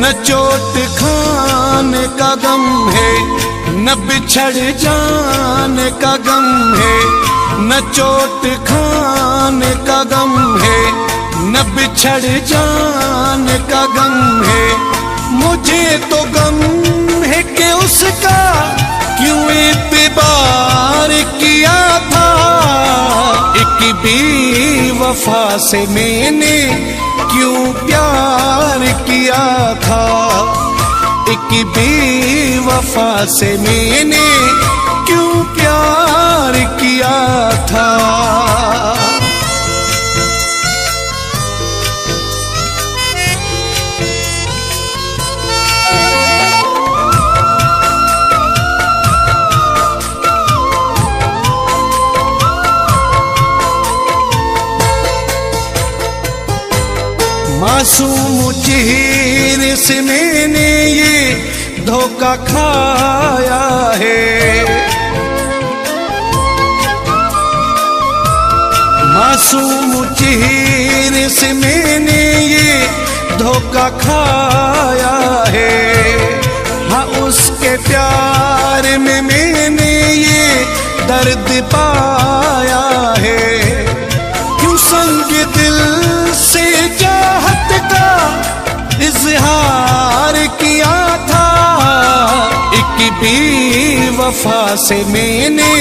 न चोट खाने का गम है, न बिछड़ जाने का गम है, न चोट खाने का गम है, न बिछड़ जाने का गम है। मुझे तो गम है कि उसका क्यों इत्बार किया था, एक बेवफा से मैंने क्यों प्यार किया था, एक बेवफा से मैंने क्यों प्यार किया था। मासूम चेहरे से मैंने ये धोखा खाया है, मासूम चेहरे से मैंने ये धोखा खाया है। हाँ, उसके प्यार में मैंने ये दर्द पाया है। क्यों संग दिल से चाहत का इजहार किया था, एक बेवफा से मैंने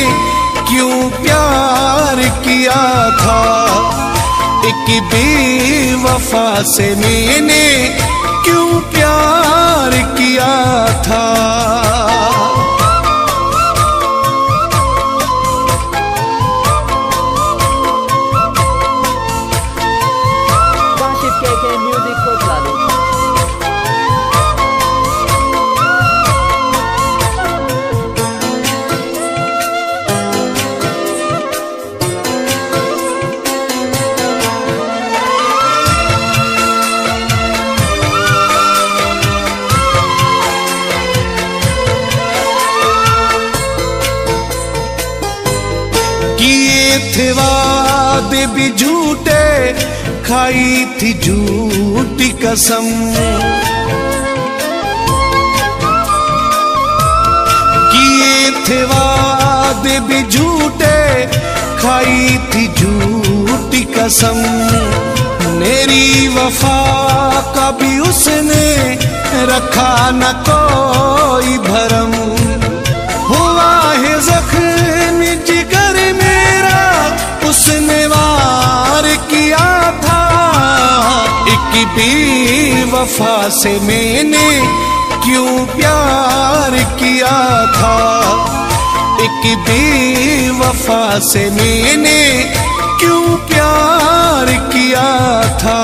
क्यों प्यार किया था, एक बेवफा से मैंने क्यों प्यार किया था। किए थे वादे भी झूठे, खाई थी झूठी कसम, किए थे वादे भी झूठे, खाई थी झूठी कसम। मेरी वफा का भी उसने रखा न कोई भरम, हुआ है जख्म जिगर मेरा उसने वार किया था, एक बेवफा से मैंने क्यों प्यार किया था, एक बेवफा से मैंने क्यों प्यार किया था।